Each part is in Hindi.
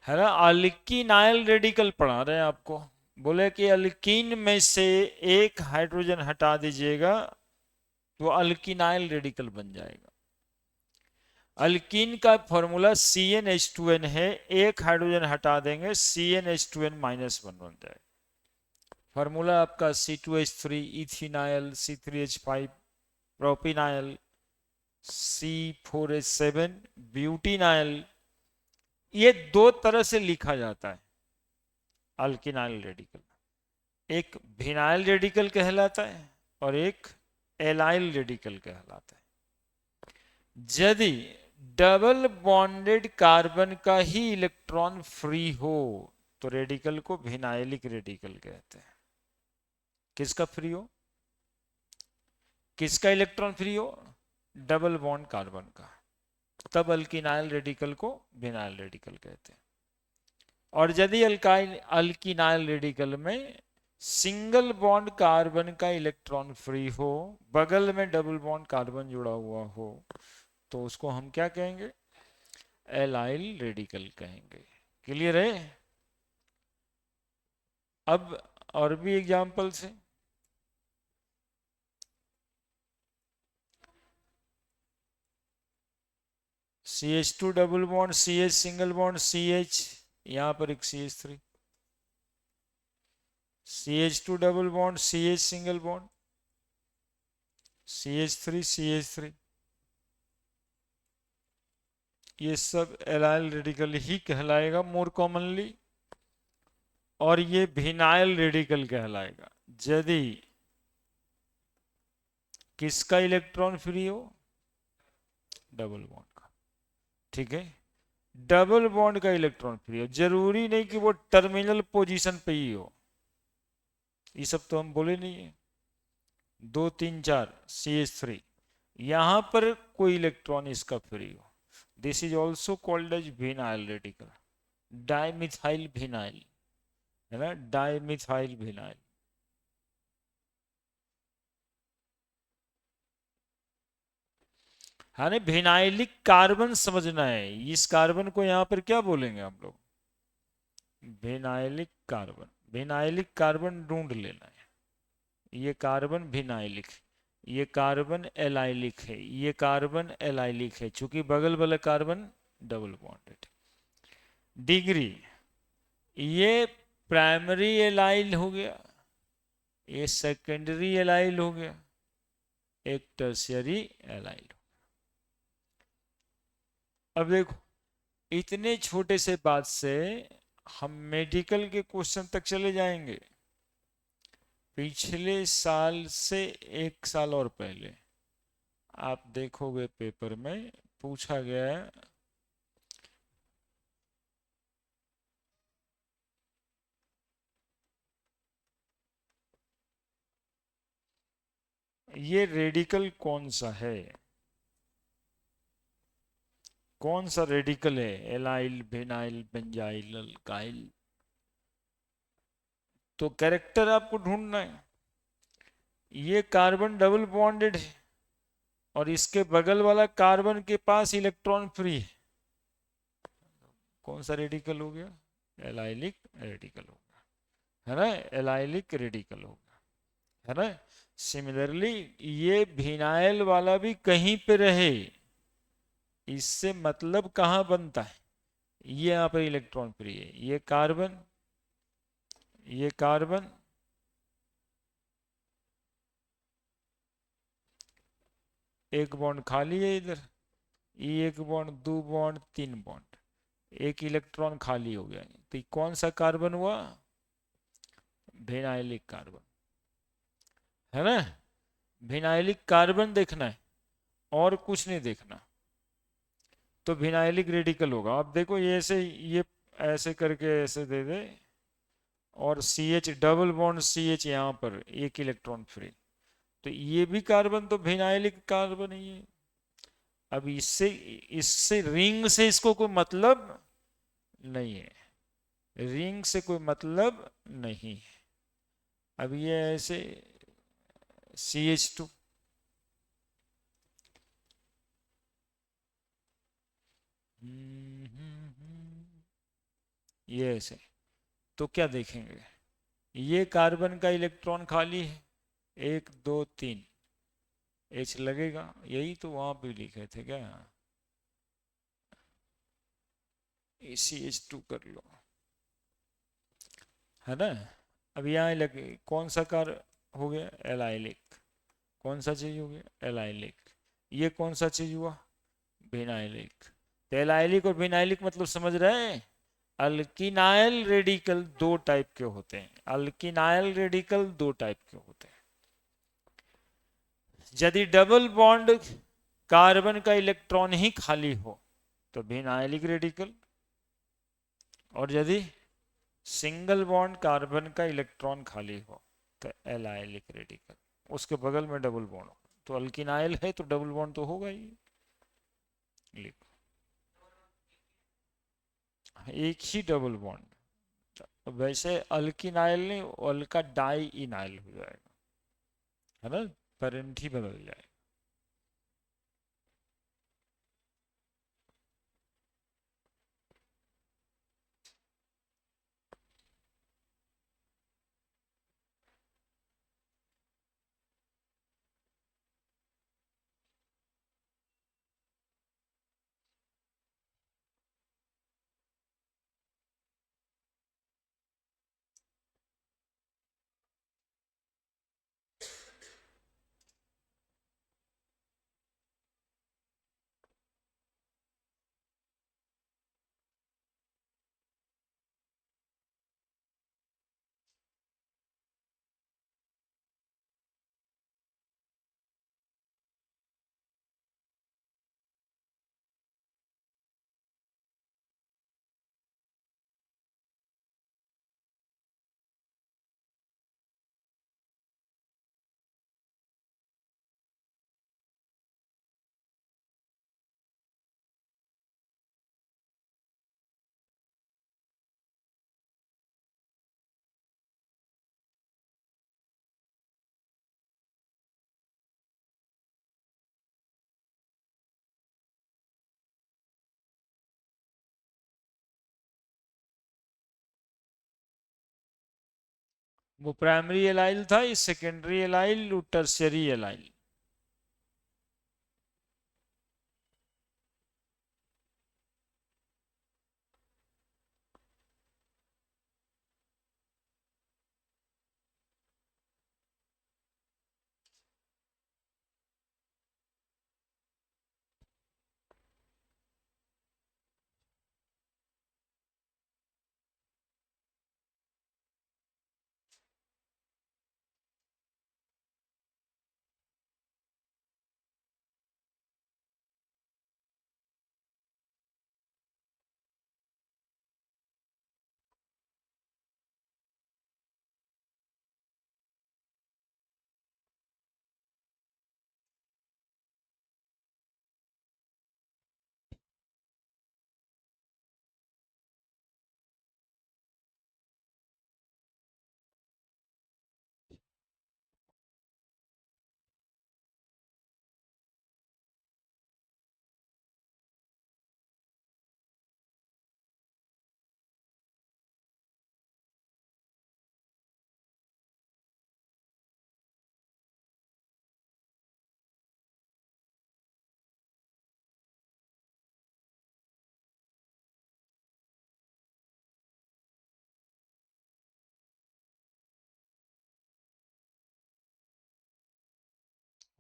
है ना। अल्कीनाइल रेडिकल पढ़ा रहे हैं आपको। बोले कि अल्कीन में से एक हाइड्रोजन हटा दीजिएगा तो अल्कीनाइल रेडिकल बन जाएगा। अल्कीन का फॉर्मूला CnH2n है, एक हाइड्रोजन हटा देंगे CnH2n-1 बन जाएगा। फॉर्मूला आपका C2H3 इथिनाइल, C3H5 प्रोपिनाइल, C4H7 ब्यूटीनाइल। ये दो तरह से लिखा जाता है अल्किनाइल रेडिकल। एक विनाइल रेडिकल कहलाता है और एक एलाइल रेडिकल कहलाता है। यदि डबल बॉन्डेड कार्बन का ही इलेक्ट्रॉन फ्री हो तो रेडिकल को विनाइलिक रेडिकल कहते हैं। किसका फ्री हो? किसका इलेक्ट्रॉन फ्री हो? डबल बॉन्ड कार्बन का। तब अल्किनाइल रेडिकल को विनाइल रेडिकल कहते हैं। और यदि अल्काइल अल्किनाइल रेडिकल में सिंगल बॉन्ड कार्बन का इलेक्ट्रॉन फ्री हो, बगल में डबल बॉन्ड कार्बन जुड़ा हुआ हो, तो उसको हम क्या कहेंगे? एलाइल रेडिकल कहेंगे। क्लियर है? अब और भी एग्जांपल से, CH2 double bond CH single bond CH, यहां पर एक CH3, CH2 double bond CH single bond CH3 CH3, ये सब एलाइल रेडिकल ही कहलाएगा मोर कॉमनली। और ये विनाइल रेडिकल कहलाएगा यदि किसका इलेक्ट्रॉन फ्री हो? डबल बॉन्ड का। ठीक है, डबल बॉन्ड का इलेक्ट्रॉन फ्री हो, जरूरी नहीं कि वो टर्मिनल पोजीशन पे ही हो। ये सब तो हम बोले नहीं है। 2 3 4 CH3, यहां पर कोई इलेक्ट्रॉन इसका फ्री हो, this is also called as vinyl radical. Dimethyl vinyl, है ना, डाइमिथाइल विनाइल। हाँ, नहीं, विनाइलिक कार्बन समझना है। इस कार्बन को यहां पर क्या बोलेंगे हम लोग? Vinylic carbon. विनाइलिक कार्बन ढूंढ लेना है। ये कार्बन विनाइलिक, ये कार्बन एलाइलिक है, ये कार्बन एलाइलिक है, चूंकि बगल वाला कार्बन डबल बॉन्डेड। डिग्री, ये प्राइमरी एलाइल हो गया, ये सेकेंडरी एलाइल हो गया, एक टर्शियरी एलाइल। अब देखो, इतने छोटे से बात से हम मेडिकल के क्वेश्चन तक चले जाएंगे। पिछले साल से 1 साल और पहले आप देखोगे पेपर में पूछा गया है, ये रेडिकल कौन सा है, कौन सा रेडिकल है, एलाइल विनाइल बेंजाइल अल्काइल। तो कैरेक्टर आपको ढूंढना है। ये कार्बन डबल बॉन्डेड है और इसके बगल वाला कार्बन के पास इलेक्ट्रॉन फ्री है। कौन सा रेडिकल हो गया? एलाइलिक रेडिकल हो गया, है ना, एलाइलिक रेडिकल हो गया, है ना। सिमिलरली ये विनाइल वाला भी कहीं पे रहे, इससे मतलब कहाँ बनता है? ये यहाँ पर इलेक्ट्रॉन फ्री है, ये कार्बन, ये कार्बन, एक बॉन्ड खाली है इधर, ये एक बॉन्ड, दो बॉन्ड, तीन बॉन्ड, एक इलेक्ट्रॉन खाली हो गया। तो ये कौन सा कार्बन हुआ? विनाइलिक कार्बन, है ना। विनाइलिक कार्बन देखना है और कुछ नहीं देखना, तो विनाइलिक रेडिकल होगा। आप देखो ये ऐसे, ये ऐसे करके ऐसे दे दे और CH डबल बॉन्ड CH यहाँ पर एक इलेक्ट्रॉन फ्री, तो ये भी कार्बन तो विनाइलिक कार्बन ही है। अब इससे इससे रिंग से इसको कोई मतलब नहीं है, रिंग से कोई मतलब नहीं है। अब ये ऐसे CH2, ये ऐसे, तो क्या देखेंगे, ये कार्बन का इलेक्ट्रॉन खाली है, 1 2 3, H लगेगा, यही तो वहां पे लिखे थे क्या, ACH2 कर लो, है ना। अब यहाँ लगे कौन सा कार हो गया, एलाइलिक, कौन सा चीज हो गया, एलाइलिक, ये कौन सा चीज हुआ, विनाइलिक। तो एलाइलिक और विनाइलिक मतलब समझ रहे हैं, अल्किनाइल रेडिकल दो टाइप के होते हैं, अल्किनाइल रेडिकल दो टाइप के होते हैं। यदि डबल बॉन्ड कार्बन का इलेक्ट्रॉन ही खाली हो तो विनाइलिक रेडिकल, और यदि सिंगल बॉन्ड कार्बन का इलेक्ट्रॉन खाली हो तो एलाइलिक रेडिकल, उसके बगल में डबल बॉन्ड हो तो अल्किनाइल है तो डबल बॉन्ड तो होगा ही, लिखो एक ही डबल बॉन्ड। वैसे अल्किनाइल नहीं, अल्का डाई इनाइल हो जाएगा, है ना, करंट ही बदल जाएगा। वो प्राइमरी एलाइल था, ये सेकेंडरी एलाइल, टर्शियरी एलाइल।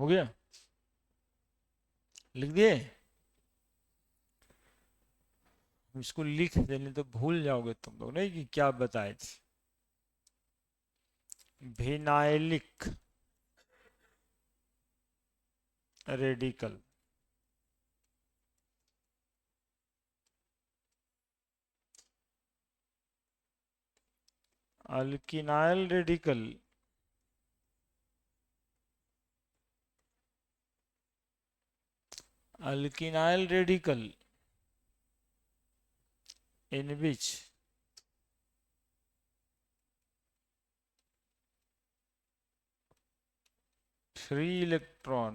हो गया, लिख दिए, इसको लिख देने तो भूल जाओगे तुम लोग नहीं कि क्या बताए थे। Vinylic radical, alkenyl radical, alkenyl radical in which free electron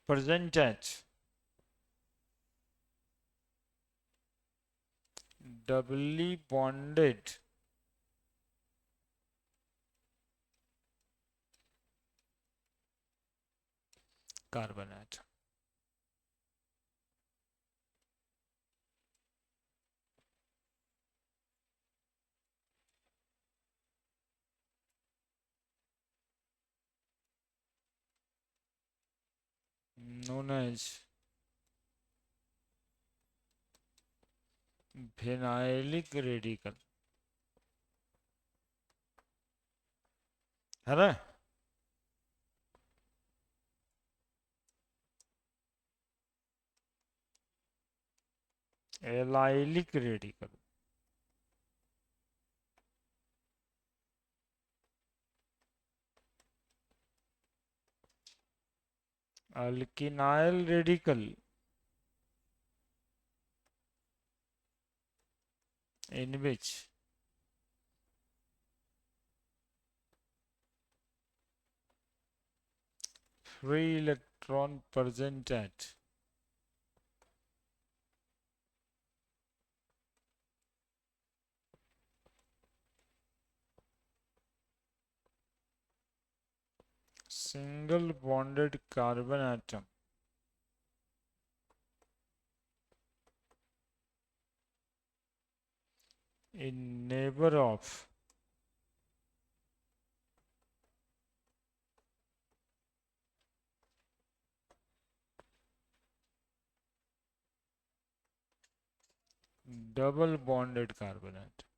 present at doubly bonded carbon atom. known as vinylic radical, है ना। Allylic radical, alkenyl radical, in which free electron present at single bonded carbon atom in neighbor of double bonded carbon atom।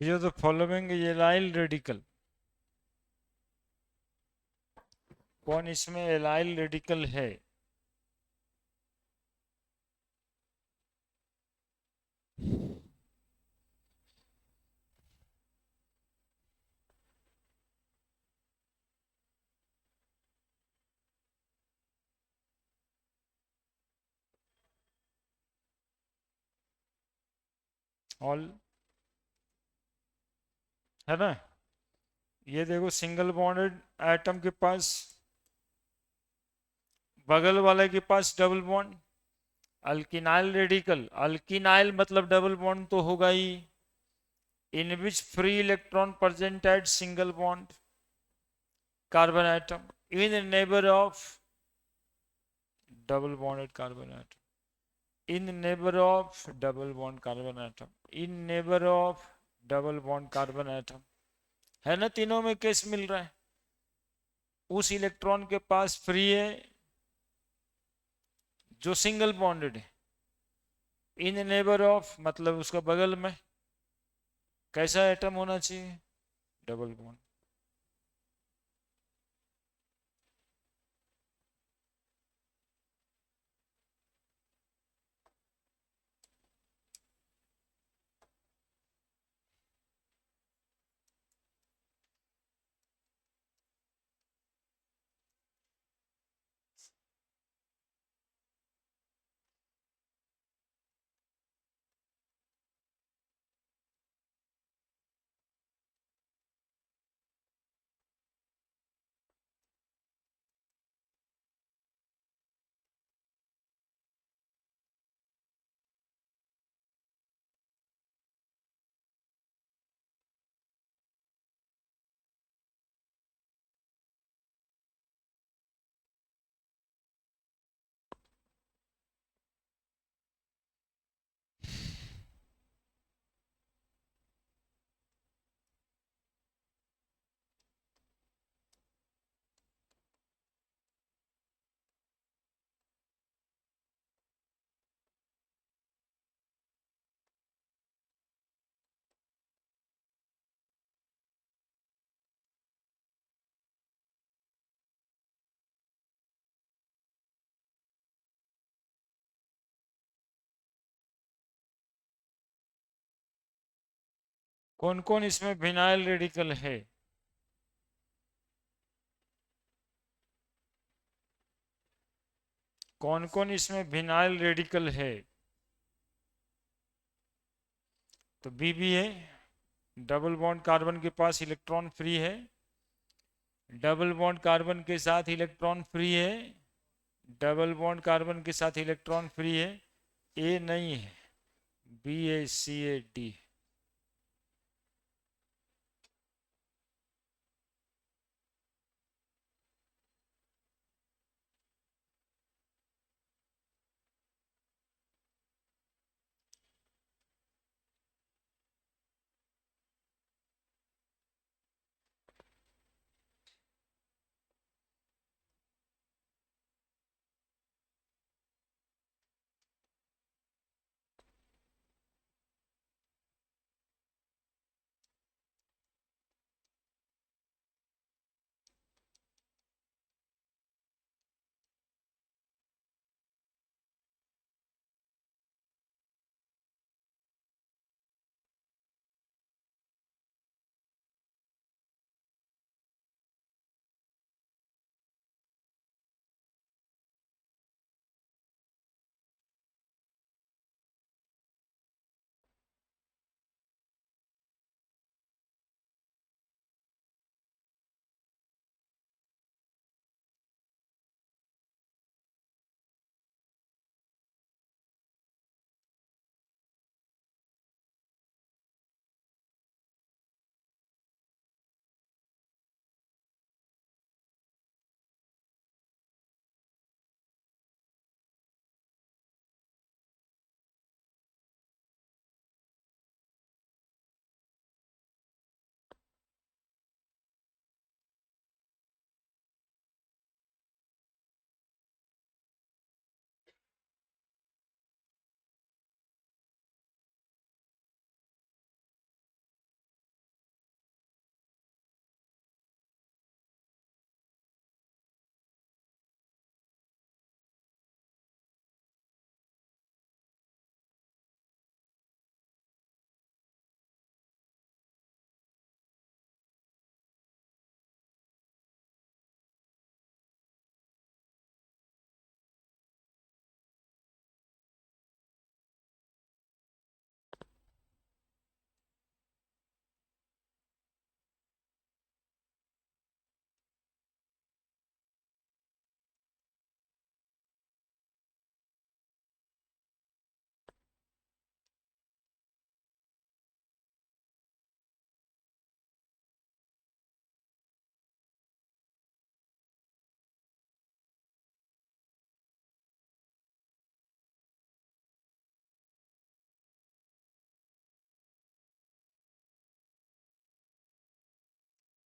ये तो फॉलोइंग एलाइल रेडिकल, कौन इसमें एलाइल रेडिकल है? ऑल, है ना। ये देखो सिंगल बॉन्डेड एटम के पास, बगल वाले के पास double bond. Alkynyl radical, alkynyl मतलब डबल बॉन्ड तो होगा ही। In which free electron present at single bond carbon atom in neighbour of double bonded carbon atom, in neighbour of double bond carbon atom, in neighbour of double bond carbon atom, है ना। तीनों में केस मिल रहा है। उस इलेक्ट्रॉन के पास फ्री है जो सिंगल बॉन्डेड है। इन नेबर ऑफ मतलब उसका बगल में कैसा एटम होना चाहिए? Double bond. कौन कौन इसमें विनाइल रेडिकल है? कौन कौन इसमें विनाइल रेडिकल है? तो बी भी है, डबल बॉन्ड कार्बन के पास इलेक्ट्रॉन फ्री है, डबल बॉन्ड कार्बन के साथ इलेक्ट्रॉन फ्री है, डबल बॉन्ड कार्बन के साथ इलेक्ट्रॉन फ्री है। ए नहीं है, B A C A D.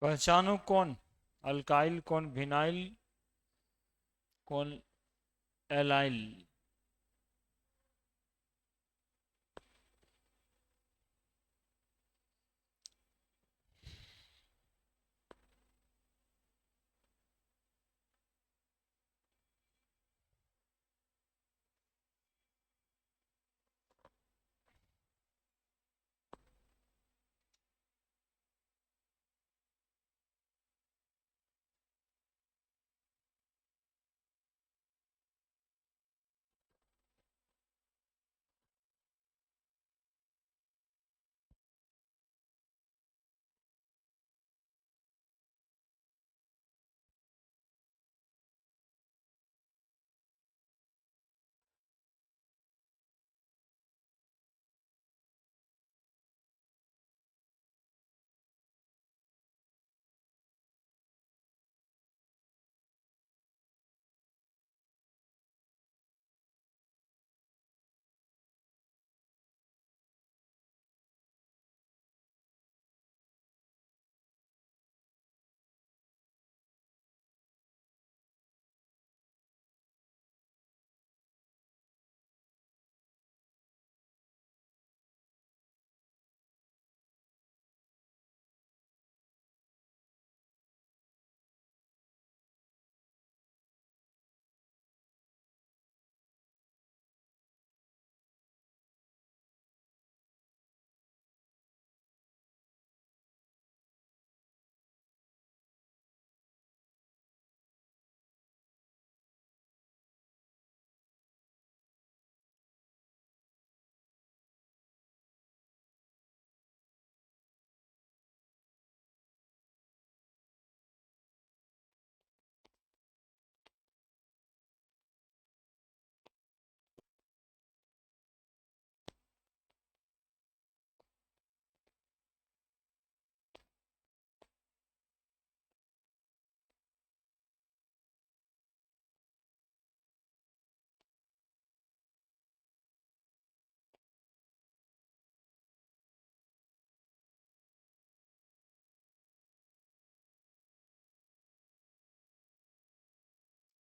पहचानो कौन अल्काइल, कौन विनाइल, कौन एलाइल।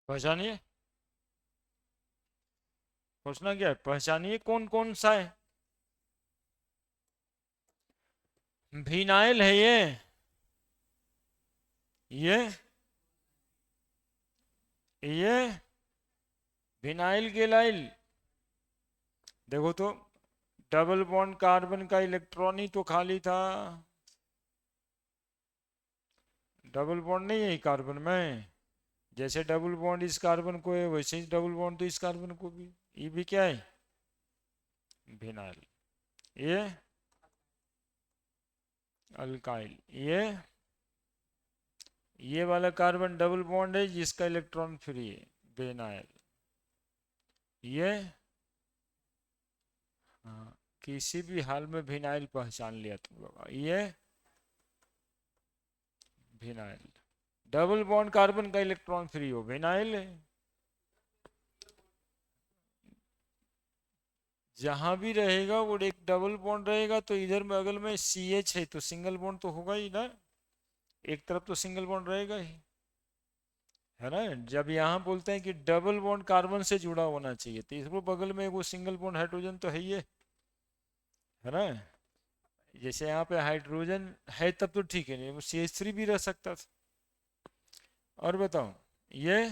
पहचानिए, पूछना क्या है, पहचानिए कौन कौन सा है। फिनाइल है ये ये फिनाइल केलाइल। देखो तो, डबल बॉन्ड कार्बन का इलेक्ट्रॉन ही तो खाली था, डबल बॉन्ड नहीं है कार्बन में। जैसे डबल बॉन्ड इस कार्बन को है, वैसे ही डबल बॉन्ड तो इस कार्बन को भी। ये भी क्या है, फिनाइल। ये अल्काइल। ये वाला कार्बन डबल बॉन्ड है जिसका इलेक्ट्रॉन फ्री है, फिनाइल। ये, हाँ, किसी भी हाल में फिनाइल पहचान लिया तुम लोग, ये फिनाइल। डबल बॉन्ड कार्बन का इलेक्ट्रॉन फ्री हो, फिनाइल है। जहां भी रहेगा वो एक डबल बॉन्ड रहेगा, तो इधर में अगल में सी एच है तो सिंगल बॉन्ड तो होगा ही ना, एक तरफ तो सिंगल बॉन्ड रहेगा ही, है ना। जब यहाँ बोलते हैं कि डबल बॉन्ड कार्बन से जुड़ा होना चाहिए, तो इसको बगल में वो सिंगल बॉन्ड हाइड्रोजन तो है ही है ना। जैसे यहाँ पे हाइड्रोजन है तब तो ठीक है, नहीं वो सी एच थ्री भी रह सकता था। और बताओ, ये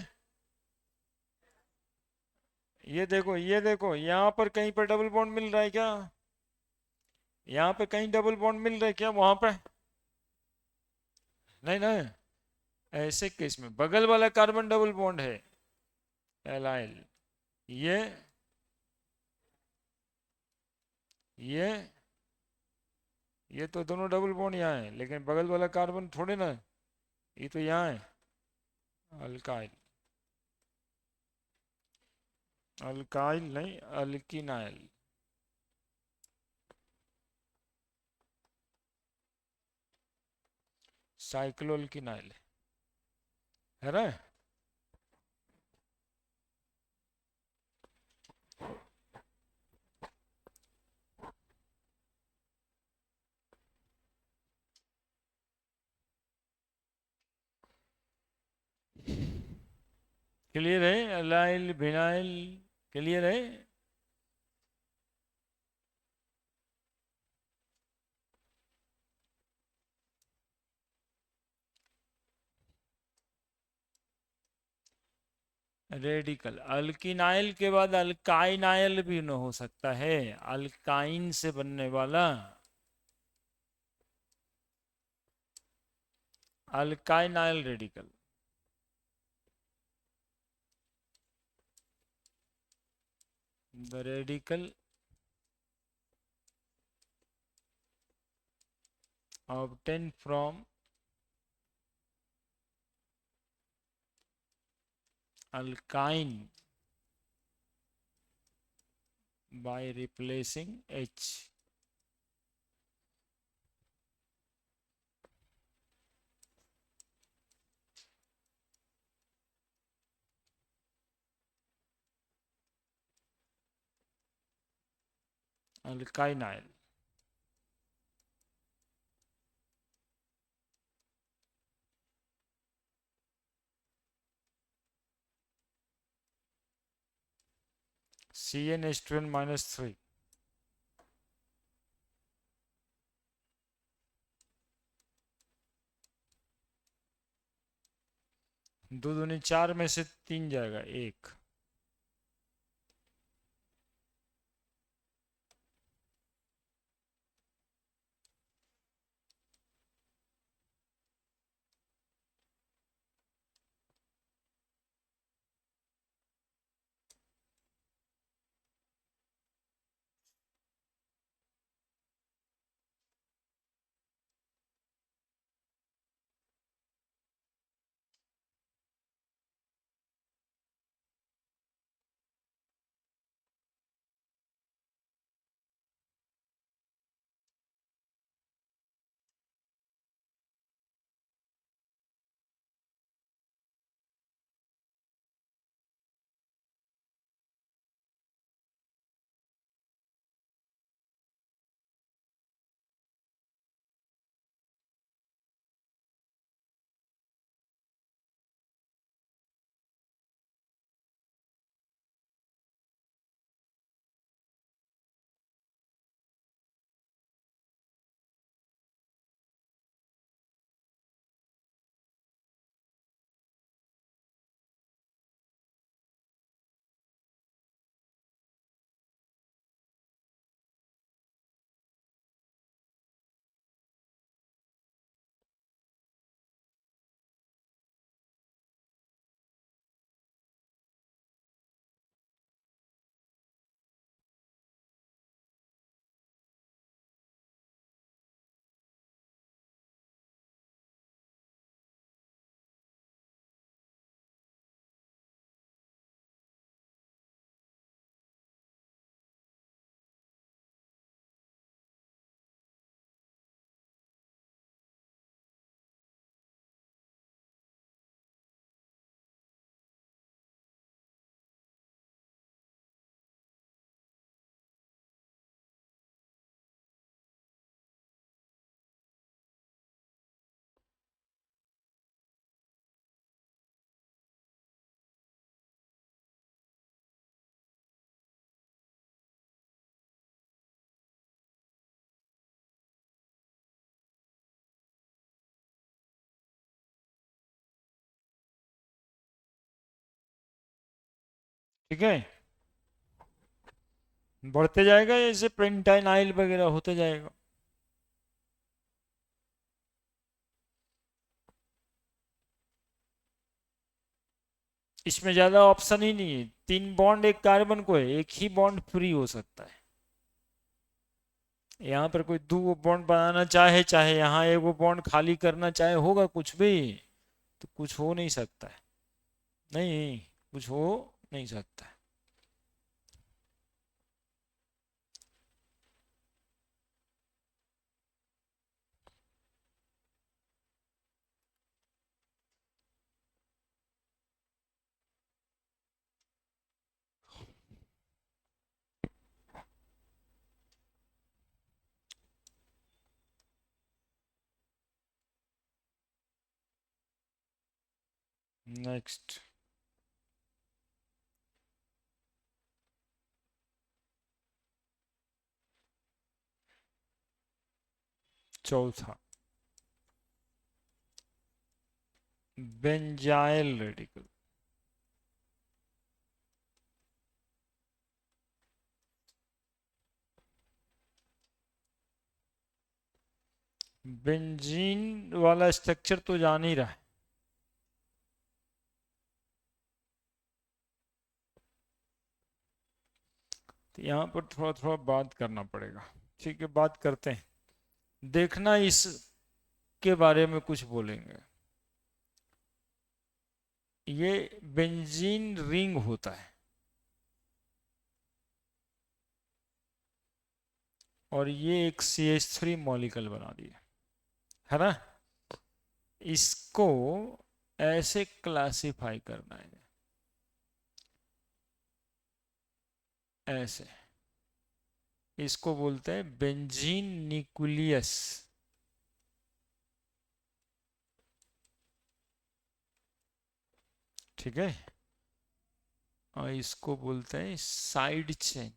ये देखो यहाँ पर कहीं पर डबल बॉन्ड मिल रहा है क्या, यहाँ पे कहीं डबल बॉन्ड मिल रहा है क्या वहां पे, नहीं ना। ऐसे केस में बगल वाला कार्बन डबल बॉन्ड है, एलाइल। ये ये ये तो दोनों डबल बॉन्ड यहाँ है, लेकिन बगल वाला कार्बन थोड़े ना, ये तो यहाँ है, अल्काइल। अल्काइल नहीं, अल्किनाइल। साइक्लोअल्किनाइल है ना। क्लियर है, एलाइल विनाइल, क्लियर है। रेडिकल, अल्किनाइल के बाद अल्काइनाइल भी न हो सकता है, अल्काइन से बनने वाला alkynyl radical. The radical obtained from alkyne by replacing H। Alkynyl. CnH2n-3। दो दूनी चार में से तीन जाएगा, एक। ठीक है, बढ़ते जाएगा जैसे पेंटाइनाइल वगैरह होते जाएगा। इसमें ज्यादा ऑप्शन ही नहीं है, 3 बॉन्ड एक कार्बन को है, एक ही बॉन्ड फ्री हो सकता है। यहाँ पर कोई दो बॉन्ड बनाना चाहे, चाहे यहाँ एक वो बॉन्ड खाली करना चाहे, होगा कुछ भी? तो कुछ हो नहीं सकता है, नहीं, कुछ हो नहीं सकता है। नेक्स्ट, चौथा, बेंजाइल रेडिकल। बेंजीन वाला स्ट्रक्चर तो जान ही रहा है। तो यहाँ पर थोड़ा थोड़ा बात करना पड़ेगा। ठीक है, बात करते हैं, देखना इस के बारे में कुछ बोलेंगे। ये बेंजीन रिंग होता है, और ये एक CH3 मॉलिक्यूल बना दिया, है ना। इसको ऐसे क्लासिफाई करना है, ऐसे, इसको बोलते हैं बेंजीन न्यूक्लियस। ठीक है, और इसको बोलते हैं साइड चेन।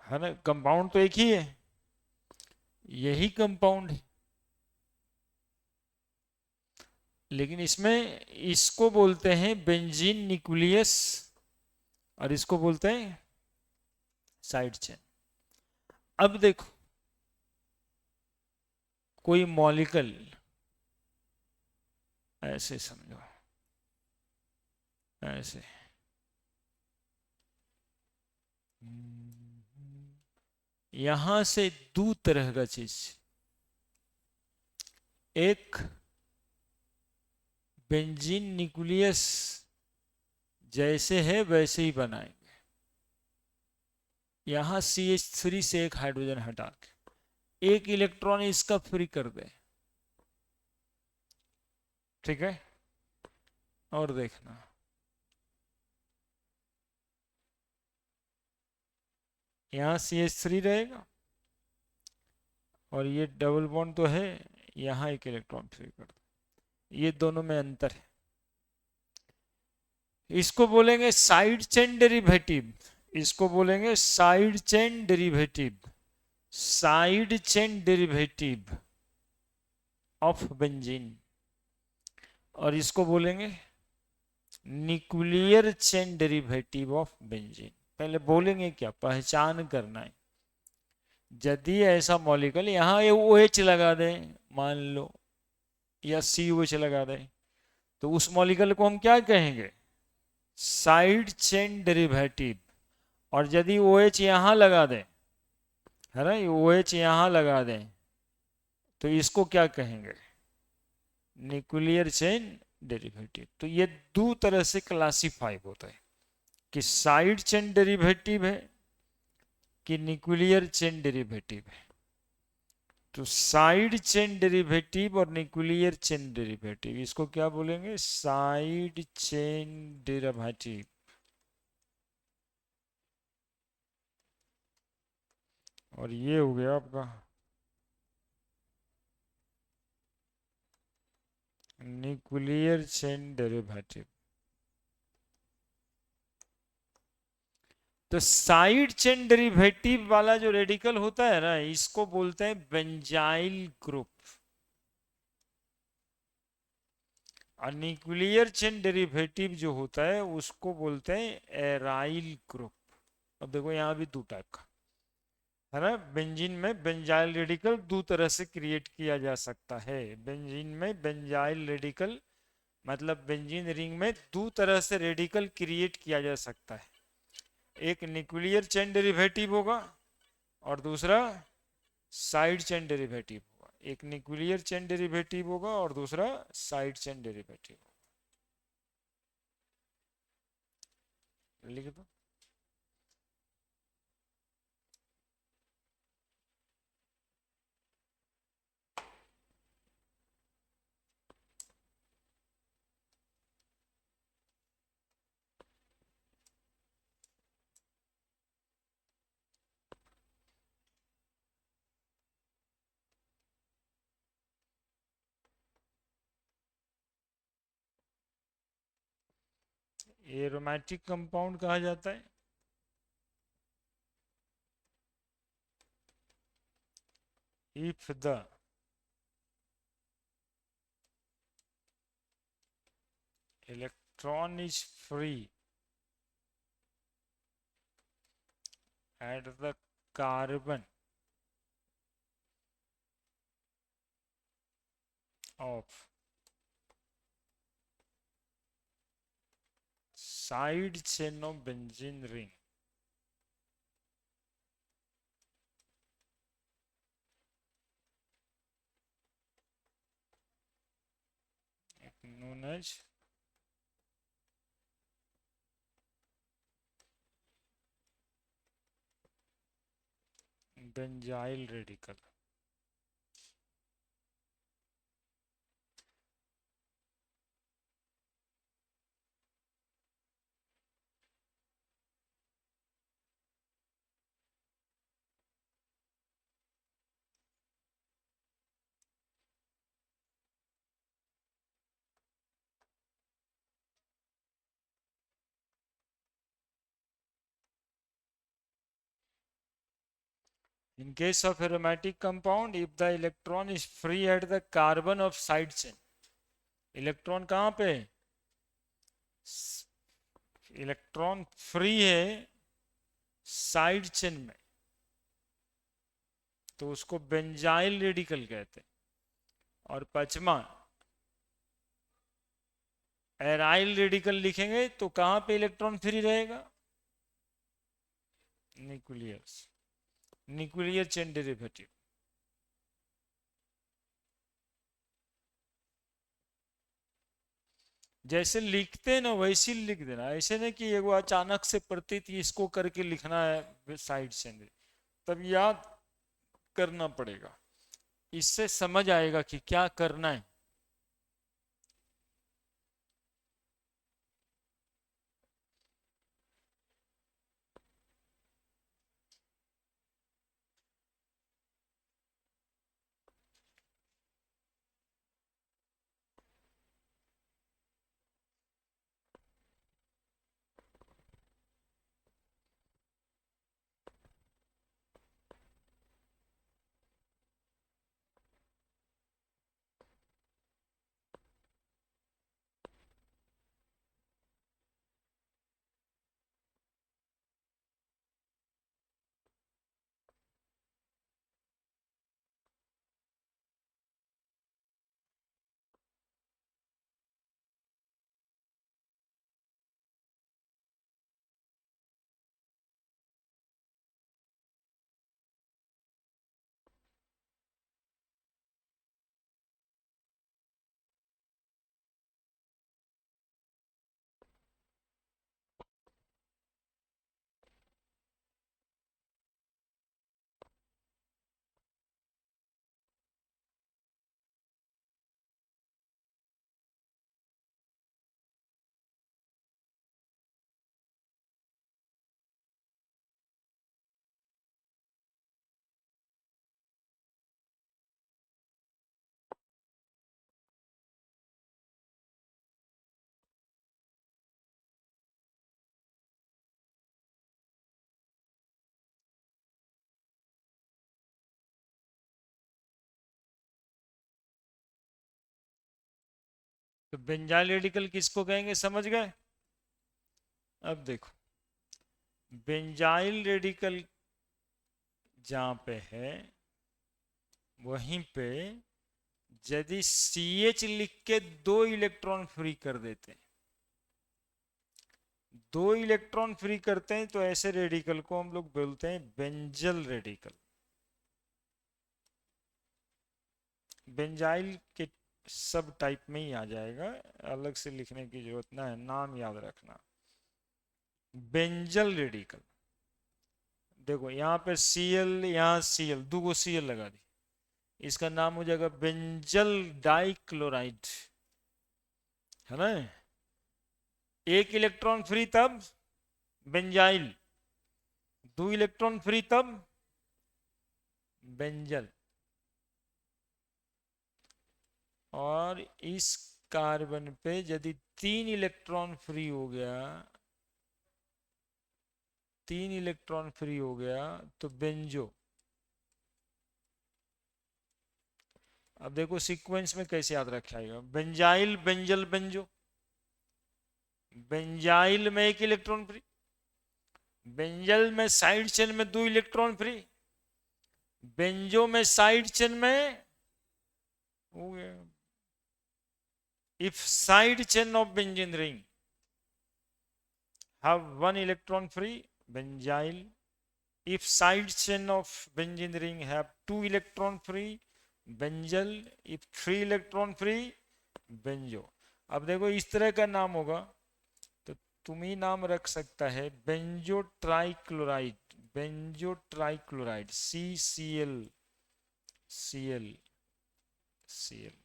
है ना, कंपाउंड तो एक ही है, यही कंपाउंड है, लेकिन इसमें इसको बोलते हैं बेंजीन न्यूक्लियस, और इसको बोलते हैं साइड चेन। अब देखो, कोई मॉलिक्यूल ऐसे समझो, ऐसे, यहां से दो तरह का चीज, एक बेंजीन न्यूक्लियस जैसे है वैसे ही बनाएंगे, यहां CH3 से एक हाइड्रोजन हटा के एक इलेक्ट्रॉन इसका फ्री कर दे। ठीक है, और देखना, यहाँ CH3 रहेगा, और ये डबल बॉन्ड तो है, यहाँ एक इलेक्ट्रॉन फ्री कर दो, ये दोनों में अंतर है। इसको बोलेंगे साइड चेन डेरिवेटिव, इसको बोलेंगे side chain derivative, side chain derivative of benzene, और इसको बोलेंगे nuclear chain derivative of benzene. पहले बोलेंगे क्या, पहचान करना है। यदि ऐसा मॉलिक्यूल यहाँ OH लगा दें मान लो, या COH लगा दें, तो उस मॉलिक्यूल को हम क्या कहेंगे, साइड चेन डेरिवेटिव। और यदि OH यहाँ लगा दें, है ना, OH यहाँ लगा दें, तो इसको क्या कहेंगे, न्यूक्लियर चेन डेरिवेटिव। तो ये दो तरह से क्लासिफाई होता है, कि साइड चेन डेरिवेटिव है कि न्यूक्लियर चेन डेरिवेटिव है। तो साइड चेन डेरिवेटिव और न्यूक्लियर चेन डेरिवेटिव, इसको क्या बोलेंगे, साइड चेन डेरिवेटिव। और ये हो गया आपका न्यूक्लियर चेन डेरिवेटिव। तो साइड चेन डेरिवेटिव वाला जो रेडिकल होता है ना, इसको बोलते हैं बेंजाइल ग्रुप। और न्यूक्लियर चेन डेरिवेटिव जो होता है उसको बोलते हैं एराइल ग्रुप। अब देखो यहाँ भी दो टाइप का है ना। बेंजीन में बेंजाइल रेडिकल दो तरह से क्रिएट किया जा सकता है। बेंजीन में बेंजाइल रेडिकल मतलब बेंजीन रिंग में दो तरह से रेडिकल क्रिएट किया जा सकता है। एक न्यूक्लियर चेन डेरिवेटिव होगा और दूसरा साइड चेन डेरिवेटिव होगा। एक न्यूक्लियर चेन डेरिवेटिव होगा और दूसरा साइड चेन डेरिवेटिव होगा। लिख दो। एरोमेटिक कंपाउंड कहा जाता है if the electron is free at the carbon of side chain of benzene ring known as benzyl radical। In case of aromatic compound, if the electron is free at the carbon of side chain, electron कहाँ पे? इलेक्ट्रॉन फ्री है साइड चेन में, तो उसको बेंजाइल रेडिकल कहते हैं। और पचमा एराइल रेडिकल लिखेंगे तो कहाँ पे इलेक्ट्रॉन फ्री रहेगा? Nucleus nuclear chain derivative. जैसे लिखते हैं ना वैसे ही लिख देना, ऐसे नहीं कि एगो अचानक से प्रतीत इसको करके लिखना है साइड से, तब याद करना पड़ेगा, इससे समझ आएगा कि क्या करना है। तो बेंजाइल रेडिकल किसको कहेंगे, समझ गए। अब देखो, बेंजाइल रेडिकल जहाँ पे है वहीं पे यदि CH लिख के 2 इलेक्ट्रॉन फ्री कर देते हैं, 2 इलेक्ट्रॉन फ्री करते हैं, तो ऐसे रेडिकल को हम लोग बोलते हैं बेंजल रेडिकल। बेंजाइल के सब टाइप में ही आ जाएगा, अलग से लिखने की जरूरत ना है, नाम याद रखना। बेंजल रेडिकल, देखो यहाँ पे Cl, यहाँ Cl, 2 Cl लगा दी, इसका नाम हो जाएगा बेंजल डाइक्लोराइड, है ना। 1 इलेक्ट्रॉन फ्री तब बेंजाइल, 2 इलेक्ट्रॉन फ्री तब बेंजल। और इस कार्बन पे यदि 3 इलेक्ट्रॉन फ्री हो गया, 3 इलेक्ट्रॉन फ्री हो गया तो बेंजो। अब देखो सीक्वेंस में कैसे याद रखेगा, बेंजाइल बेंजल बेंजो, बेंजाइल में 1 इलेक्ट्रॉन फ्री, बेंजल में साइड चेन में 2 इलेक्ट्रॉन फ्री, बेंजो में साइड चेन में हो गया। If side chain of benzene ring have 1 electron free, benzyl. If side chain of benzene ring have 2 electron free, benzyl. If 3 electron free, benzo. अब देखो इस तरह का नाम होगा तो तुम ही नाम रख सकता है benzo trichloride, benzo trichloride, CCl, Cl, Cl।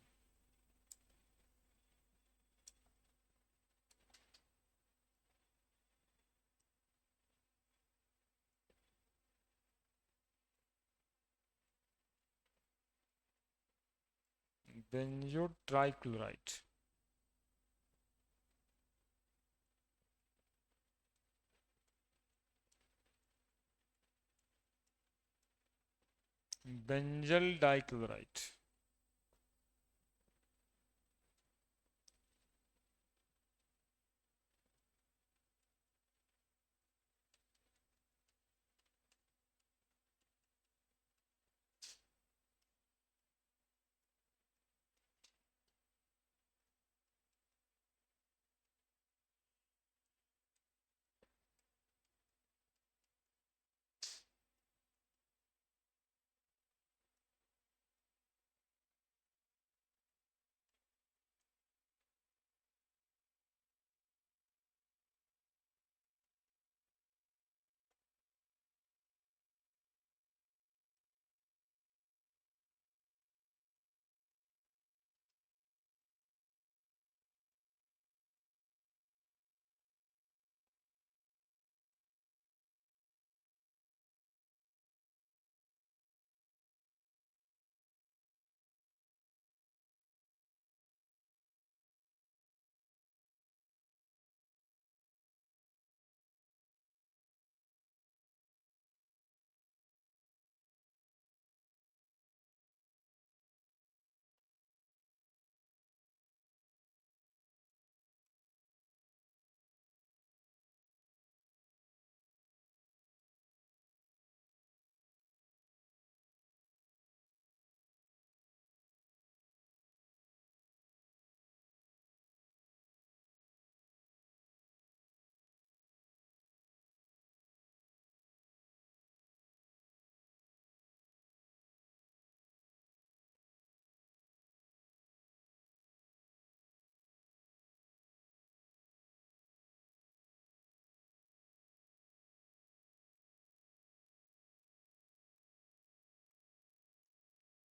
Benzo trichloride, benzal dichloride.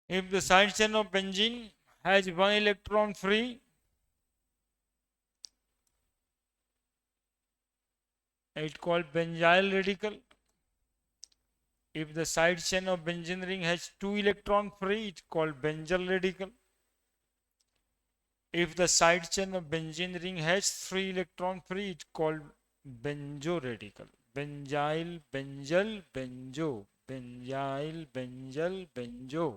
If the side chain of benzene has 1 electron free, it called benzyl radical. If the side chain of benzene ring has 2 electron free, it called benzyl radical. If the side chain of benzene ring has 3 electron free, it called benzo radical. Benzyl, benzyl, benzo, benzyl, benzyl, benzo.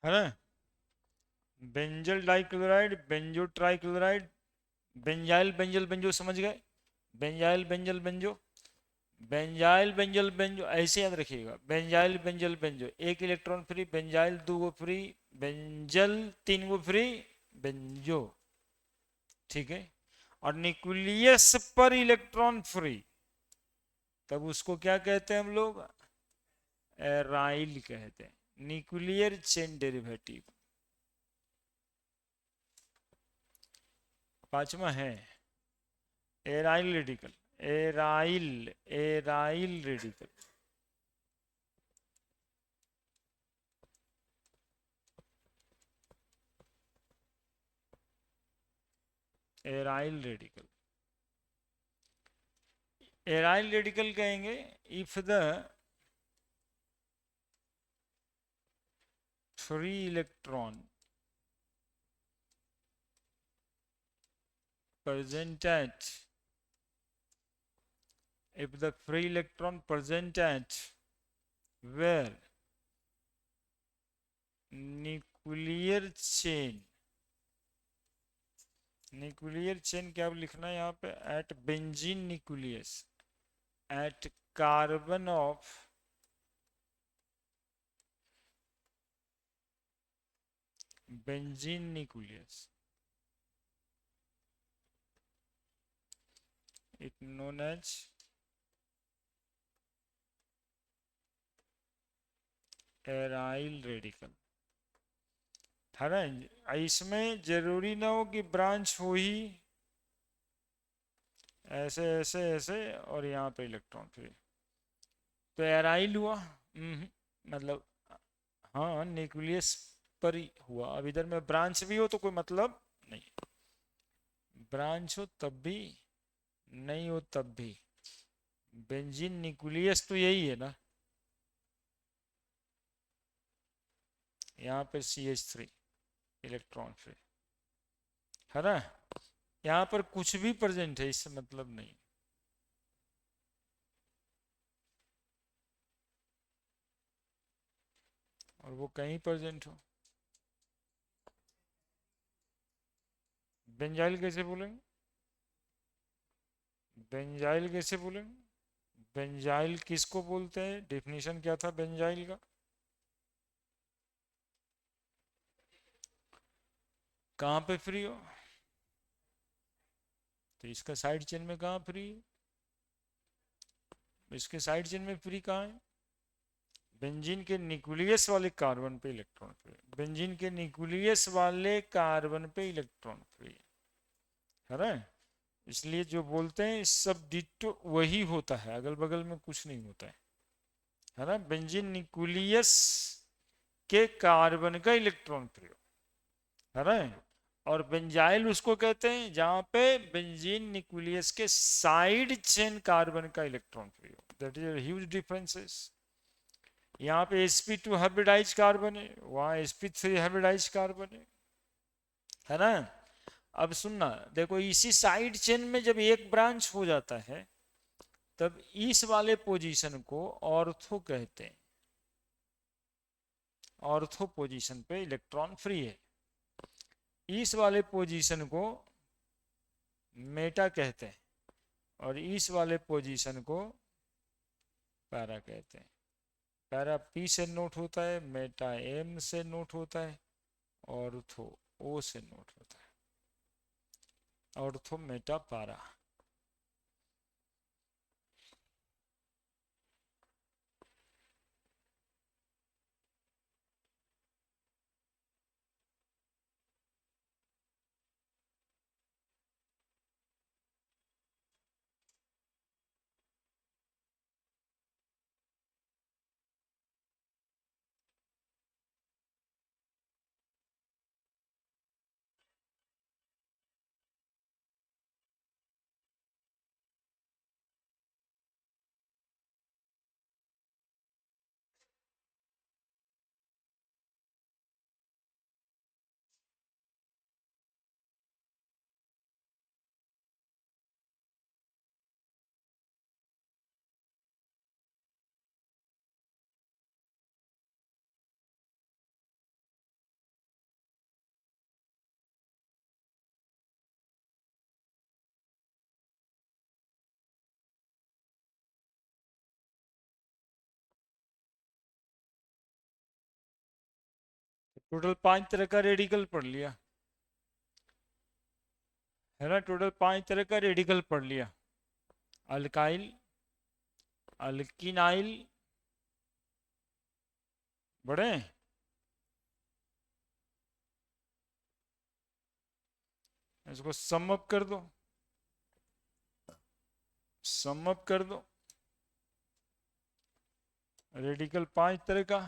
है ना। Benzal dichloride, benzo trichloride, benzyl benzal benzo, समझ गए। Benzyl benzal benzo, benzyl benzal benzo, ऐसे याद रखिएगा। बेंजाइल बेंजल बेंजो, एक इलेक्ट्रॉन फ्री। बेंजाइल दो गो फ्री। बेंजल तीन गो फ्री। बेंजो, ठीक है। और न्यूक्लियस पर इलेक्ट्रॉन फ्री, तब उसको क्या कहते हैं हम लोग? एराइल कहते हैं, न्यूक्लियर चेन डेरिवेटिव। पांचवा है aryl radical. Aryl, aryl radical. Aryl radical, aryl radical कहेंगे if the free electron present at, if the free electron present at where nuclear chain, nuclear chain क्या लिखना है यहाँ पे? At benzene nucleus, at carbon of benzene nucleus, it known as aryl radical, है ना। इसमें जरूरी ना हो कि ब्रांच हो ही ऐसे ऐसे ऐसे और यहाँ पे इलेक्ट्रॉन फ्री, तो एराइल हुआ। मतलब हाँ, न्यूक्लियस पर ही हुआ। अब इधर में ब्रांच भी हो तो कोई मतलब नहीं, ब्रांच हो तब भी, नहीं हो तब भी। बेंजीन न्यूक्लियस तो यही है ना, यहाँ पे CH3 इलेक्ट्रॉन फ्री, है ना। यहाँ पर कुछ भी प्रेजेंट है इससे मतलब नहीं, और वो कहीं प्रेजेंट हो। बेंजाइल कैसे बोलेंगे? बेंजाइल कैसे बोलेंगे? बेंजाइल किसको बोलते हैं? डेफिनेशन क्या था बेंजाइल का? कहाँ पे फ्री हो? तो इसका साइड चेन में कहाँ फ्री है? इसके साइड चेन में फ्री कहाँ है? बेंजीन के न्यूक्लियस वाले कार्बन पे इलेक्ट्रॉन फ्री, बेंजीन के न्यूक्लियस वाले कार्बन पे इलेक्ट्रॉन फ्री, है ना। इसलिए जो बोलते हैं सब डिट्टो वही होता है, अगल बगल में कुछ नहीं होता है ना। बेंजीन न्यूक्लियस के कार्बन का इलेक्ट्रॉन फ्री, है ना। और बेंजाइल उसको कहते हैं जहां पे बेंजीन न्यूक्लियस के साइड चेन कार्बन का इलेक्ट्रॉन फ्री हो। That is huge differences. यहाँ पे sp2 हाइब्रिडाइज कार्बन है, वहां sp3 हाइब्रिडाइज कार्बन है ना। अब सुनना, देखो इसी साइड चेन में जब एक ब्रांच हो जाता है तब इस वाले पोजीशन को ऑर्थो कहते हैं, ऑर्थो पोजीशन पे इलेक्ट्रॉन फ्री है। इस वाले पोजीशन को मेटा कहते हैं, और इस वाले पोजीशन को पैरा कहते हैं। पैरा P से नोट होता है, मेटा M से नोट होता है, ऑर्थो O से नोट होता है। Ortho Meta para. टोटल 5 तरह का रेडिकल पढ़ लिया है ना, टोटल 5 तरह का रेडिकल पढ़ लिया। अल्काइल, अल्किनाइल, बड़े, इसको सम अप कर दो, सम अप कर दो। रेडिकल 5 तरह का,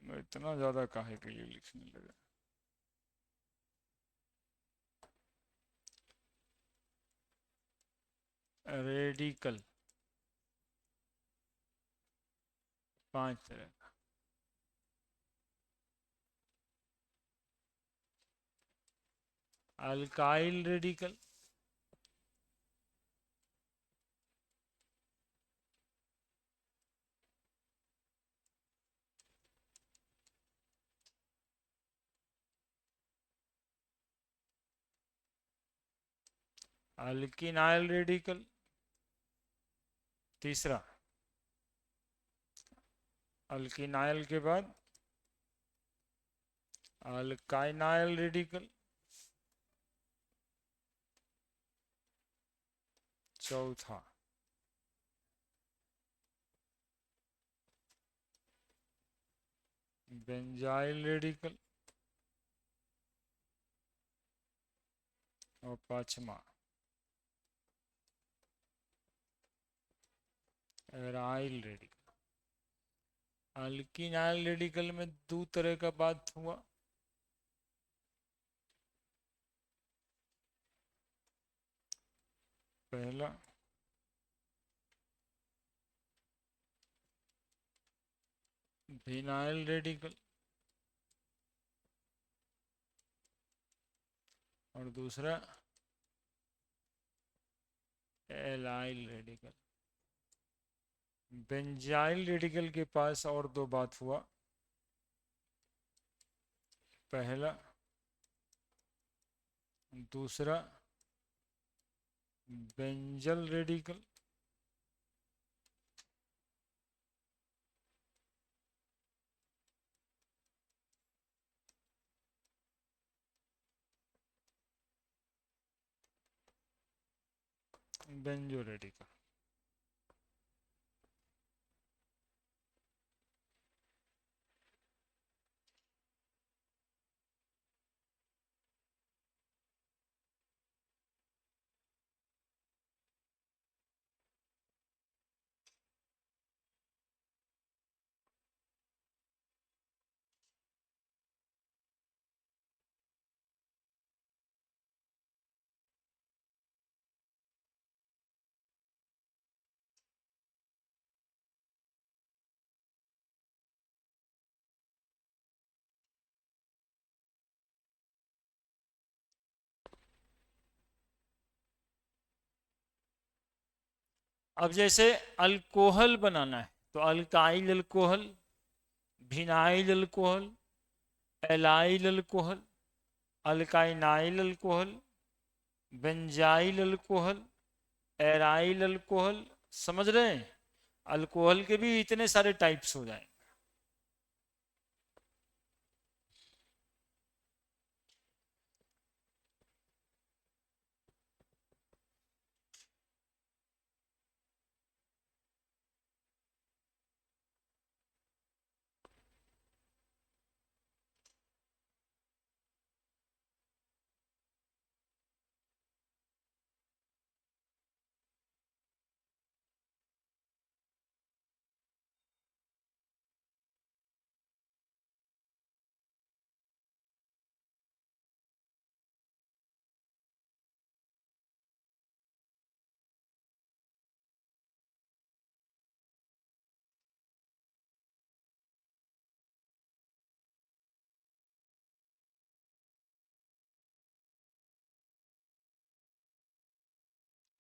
इतना ज्यादा काहे के लिए लिखने लगा। रेडिकल 5 तरह का, अल्काइल रेडिकल, अल्किनाइल रेडिकल, तीसरा अल्किनाइल के बाद अल्काइनाइल रेडिकल, चौथा बेंजाइल रेडिकल, और पांचवा एराइल रेडिकल। अल्किनाइल रेडिकल में दो तरह का बात हुआ, पहला विनाइल रेडिकल और दूसरा एलाइल रेडिकल। बेंजाइल रेडिकल के पास और दो बात हुआ, पहला, दूसरा बेंजल रेडिकल, बेंजो रेडिकल। अब जैसे अल्कोहल बनाना है तो alkyl alcohol, vinyl alcohol, allyl alcohol, alkynyl alcohol, benzyl alcohol, aryl alcohol. समझ रहे हैं, अल्कोहल के भी इतने सारे टाइप्स हो जाए।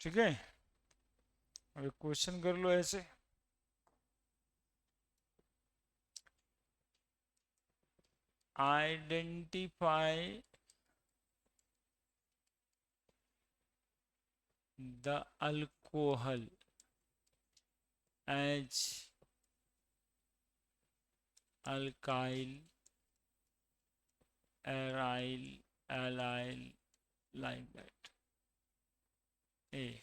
ठीक है, अब क्वेश्चन कर लो ऐसे। Identify the alcohol alcohol as alkyl, aryl, allyl, like that. A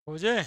हो जाए।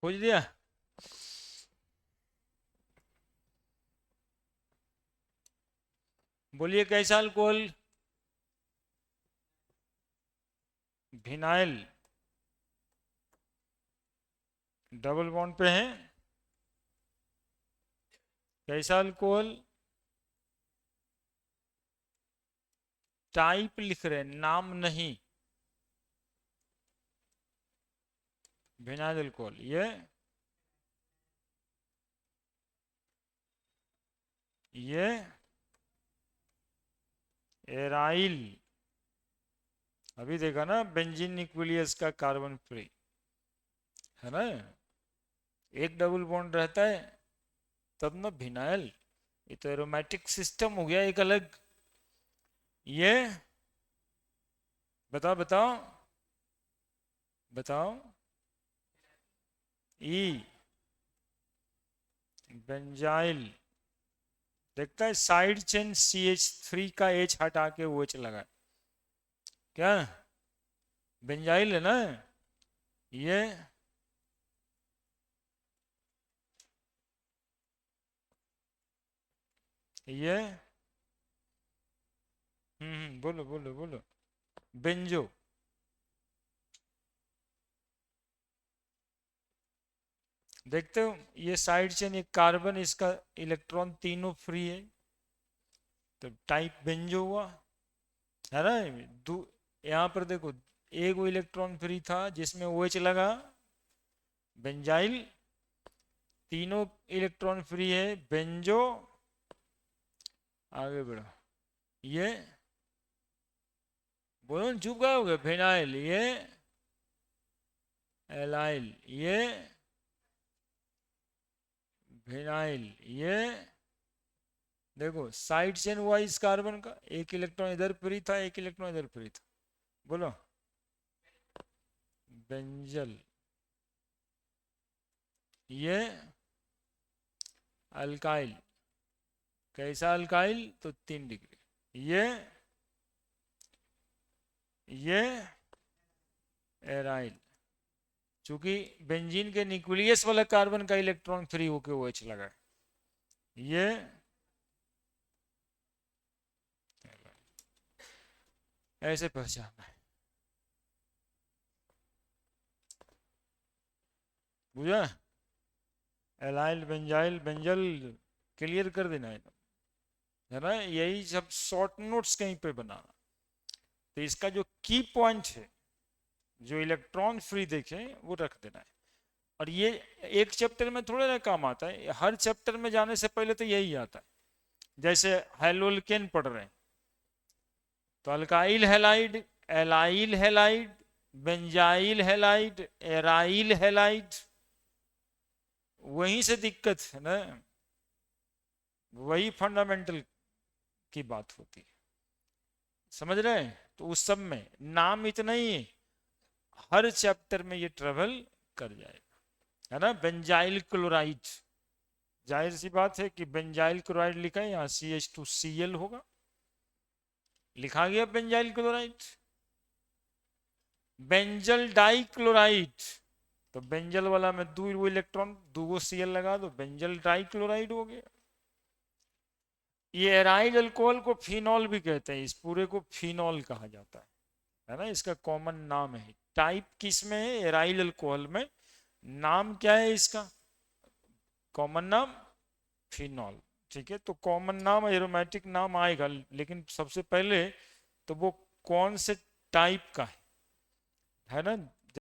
खोज दिया। बोलिए कैसा अल्कोहल? विनाइल। डबल बॉन्ड पे है। कैसा अल्कोहल? टाइप लिख रहे हैं, नाम नहीं। विनाइल अल्कोहल ये एराइल। अभी देखा ना, बेंजीन न्यूक्लियस का कार्बन फ्री है ना, एक डबल बॉन्ड रहता है तब ना विनाइल। ये तो एरोमेटिक सिस्टम हो गया एक अलग। ये बताओ बताओ बताओ। ई बेंजाइल। देखता है साइड चेन CH3 का H हटा के OH लगा। क्या? बेंजाइल है ना ये। ये बोलो बोलो बोलो। बेंजो। देखते हो ये साइड चेन, एक कार्बन, इसका इलेक्ट्रॉन तीनों फ्री है, तो टाइप बेंजो हुआ है ना। यहाँ पर देखो, एक वो इलेक्ट्रॉन फ्री था जिसमें OH लगा, बेंजाइल। तीनों इलेक्ट्रॉन फ्री है, बेंजो। आगे बढ़ो। ये बोलो न, चुप गए हो गए। फिनाइल ये एलाइल ये फिनाइल ये। देखो साइड चेन हुआ इस कार्बन का, एक इलेक्ट्रॉन इधर फ्री था, एक इलेक्ट्रॉन इधर फ्री था। बोलो। बेंजल। ये अल्काइल। कैसा अल्काइल? तो 3 डिग्री। ये एराइल। चूंकि बेंजीन के न्यूक्लियस वाला कार्बन का इलेक्ट्रॉन फ्री होके OH लगा। ये ऐसे पहचानना है। बुझा? एलाइल बेंजाइल बेंजल क्लियर कर देना है ना। यही सब शॉर्ट नोट्स कहीं पे बनाना। तो इसका जो की पॉइंट है, जो इलेक्ट्रॉन फ्री देखे वो रख देना है। और ये एक चैप्टर में थोड़ा ना काम आता है, हर चैप्टर में जाने से पहले तो यही आता है। जैसे हेलोल्केन पढ़ रहे हैं तो alkyl halide, allyl halide, benzyl halide, aryl halide. वहीं से दिक्कत है ना, वही फंडामेंटल की बात होती है। समझ रहे हैं? तो उस सब में नाम इतना ही है, हर चैप्टर में ये ट्रेवल कर जाएगा, है ना। बेंजाइल क्लोराइड, जाहिर सी बात है कि बेंजाइल क्लोराइड लिखा है, यहाँ CH2Cl होगा, लिखा गया benzyl chloride. Benzal dichloride, तो बेंजल वाला में दो इलेक्ट्रॉन, दो Cl लगा दो, बेंजल डाई क्लोराइड हो गया। ये एराइल अल्कोहल को फिनॉल भी कहते हैं, इस पूरे को फिनॉल कहा जाता है ना, इसका कॉमन नाम है। टाइप किस में है? एराइल अल्कोहल में। नाम क्या है इसका? कॉमन नाम फिनॉल। ठीक है, तो कॉमन नाम एरोमेटिक नाम आएगा, लेकिन सबसे पहले तो वो कौन से टाइप का है ना,